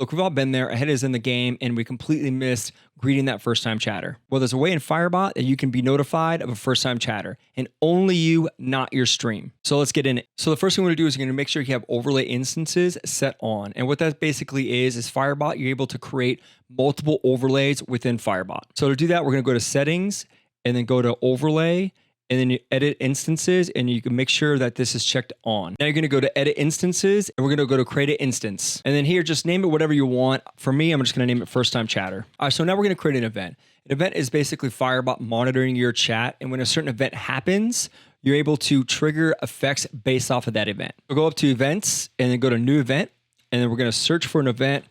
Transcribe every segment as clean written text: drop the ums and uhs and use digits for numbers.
Look, we've all been there. A head is in the game, and we completely missed greeting that first-time chatter. Well, there's a way in Firebot that you can be notified of a first-time chatter, and only you, not your stream. So let's get in it. So the first thing we're gonna do is you're gonna make sure you have overlay instances set on. And what that basically is Firebot, you're able to create multiple overlays within Firebot. So to do that, we're gonna go to settings, and then go to overlay, and then you edit instances, and you can make sure that this is checked on. Now you're gonna go to edit instances, and we're gonna go to create an instance. And then here, just name it whatever you want. For me, I'm just gonna name it first time chatter. All right, so now we're gonna create an event. An event is basically Firebot monitoring your chat, and when a certain event happens, you're able to trigger effects based off of that event. We'll go up to events, and then go to new event, and then we're gonna search for an event,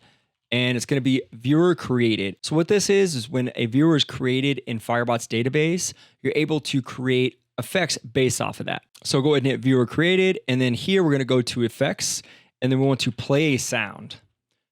and it's going to be viewer created. So what this is when a viewer is created in Firebot's database, you're able to create effects based off of that. So go ahead and hit viewer created, and then here we're going to go to effects, and then we want to play a sound.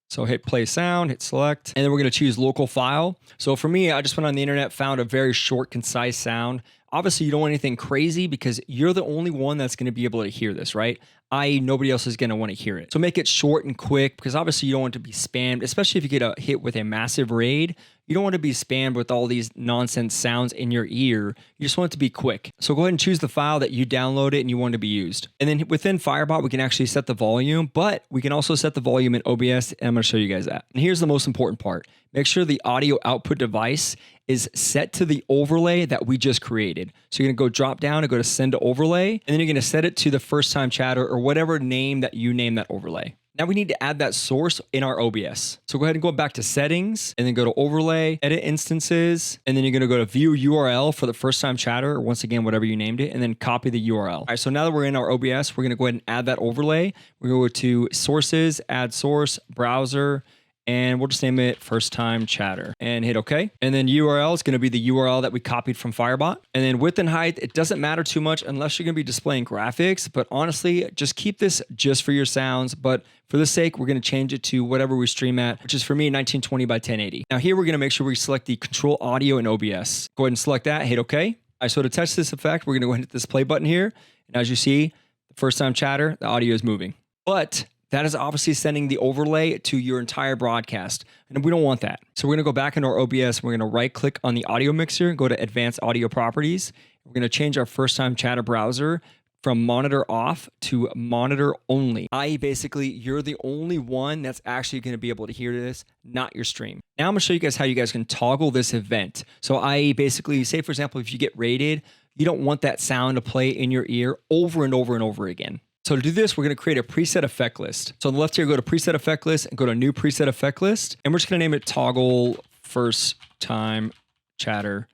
So hit play sound, hit select, and then we're going to choose local file. So for me, I just went on the internet, found a very short, concise sound. Obviously, you don't want anything crazy because you're the only one that's going to be able to hear this, right? I.e., nobody else is going to want to hear it. So make it short and quick because obviously you don't want to be spammed, especially if you get a hit with a massive raid. You don't want to be spammed with all these nonsense sounds in your ear. You just want it to be quick. So go ahead and choose the file that you downloaded and you want to be used. And then within Firebot, we can actually set the volume, but we can also set the volume in OBS, and I'm going to show you guys that. And here's the most important part. Make sure the audio output device is set to the overlay that we just created. So you're gonna go drop down and go to send to overlay, and then you're gonna set it to the first time chatter or whatever name that you name that overlay. Now we need to add that source in our OBS. So go ahead and go back to settings and then go to overlay, edit instances, and then you're gonna go to view URL for the first time chatter, or once again, whatever you named it, and then copy the URL. All right, so now that we're in our OBS, we're gonna go ahead and add that overlay. We're gonna go to sources, add source, browser, and we'll just name it first time chatter and hit OK. And then URL is going to be the URL that we copied from Firebot. And then width and height, it doesn't matter too much unless you're going to be displaying graphics. But honestly, just keep this just for your sounds. But for the sake, we're going to change it to whatever we stream at, which is for me 1920 by 1080. Now here, we're going to make sure we select the control audio in OBS. Go ahead and select that, hit OK. All right, so to test this effect, we're going to go ahead and hit this play button here. And as you see, the first time chatter, the audio is moving. But that is obviously sending the overlay to your entire broadcast, and we don't want that. So we're going to go back into our OBS, and we're going to right click on the audio mixer, go to advanced audio properties. We're going to change our first time chatter browser from monitor off to monitor only, i.e. basically you're the only one that's actually going to be able to hear this, not your stream. Now I'm going to show you guys how you guys can toggle this event. So i.e. basically, say for example, if you get raided, you don't want that sound to play in your ear over and over and over again. So to do this, we're going to create a preset effect list. So on the left here, go to preset effect list and go to new preset effect list. And we're just going to name it toggle first time chatter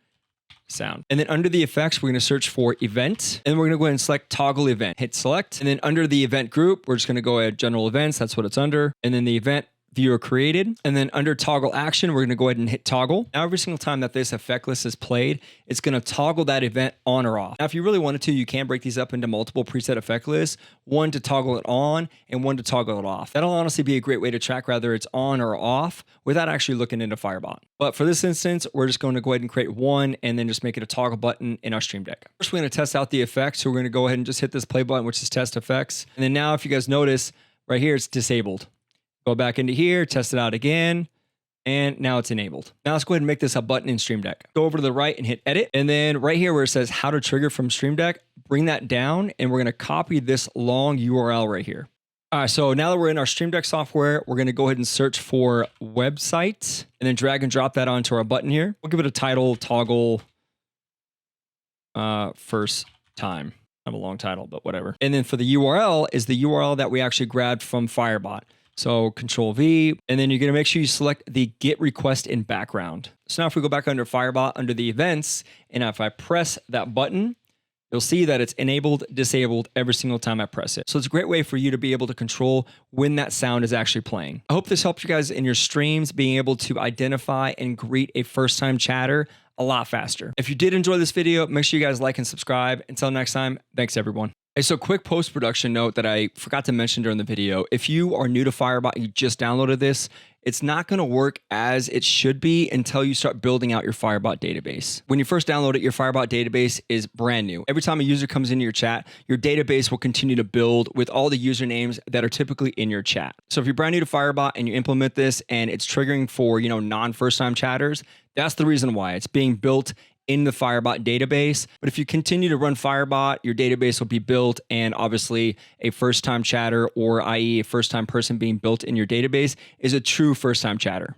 sound. And then under the effects, we're going to search for event. And we're going to go ahead and select toggle event. Hit select. And then under the event group, we're just going to go ahead general events. That's what it's under. And then the event viewer created. And then under toggle action, we're going to go ahead and hit toggle. Now, every single time that this effect list is played, it's going to toggle that event on or off. Now, if you really wanted to, you can break these up into multiple preset effect lists, one to toggle it on and one to toggle it off. That'll honestly be a great way to track whether it's on or off without actually looking into Firebot. But for this instance, we're just going to go ahead and create one and then just make it a toggle button in our Stream Deck. First, we're going to test out the effects. So we're going to go ahead and just hit this play button, which is test effects. And then now, if you guys notice right here, it's disabled. Go back into here, test it out again, and now it's enabled. Now let's go ahead and make this a button in Stream Deck. Go over to the right and hit edit. And then right here where it says how to trigger from Stream Deck, bring that down, and we're gonna copy this long URL right here. All right, so now that we're in our Stream Deck software, we're gonna go ahead and search for website, and then drag and drop that onto our button here. We'll give it a title, toggle first time. I have a long title, but whatever. And then for the URL is the URL that we actually grabbed from Firebot. So Control V, and then you're going to make sure you select the get request in background. So now if we go back under Firebot, under the events, and if I press that button, you'll see that it's enabled, disabled every single time I press it. So it's a great way for you to be able to control when that sound is actually playing. I hope this helps you guys in your streams being able to identify and greet a first-time chatter a lot faster. If you did enjoy this video, make sure you guys like and subscribe. Until next time, thanks everyone. Hey, so quick post-production note that I forgot to mention during the video. If you are new to Firebot, you just downloaded this, it's not going to work as it should be until you start building out your Firebot database. When you first download it, your Firebot database is brand new. Every time a user comes into your chat, your database will continue to build with all the usernames that are typically in your chat. So if you're brand new to Firebot and you implement this and it's triggering for, non-first time chatters, that's the reason why. It's being built in the Firebot database. But if you continue to run Firebot, your database will be built, and obviously a first-time chatter, or i.e. a first-time person being built in your database, is a true first-time chatter.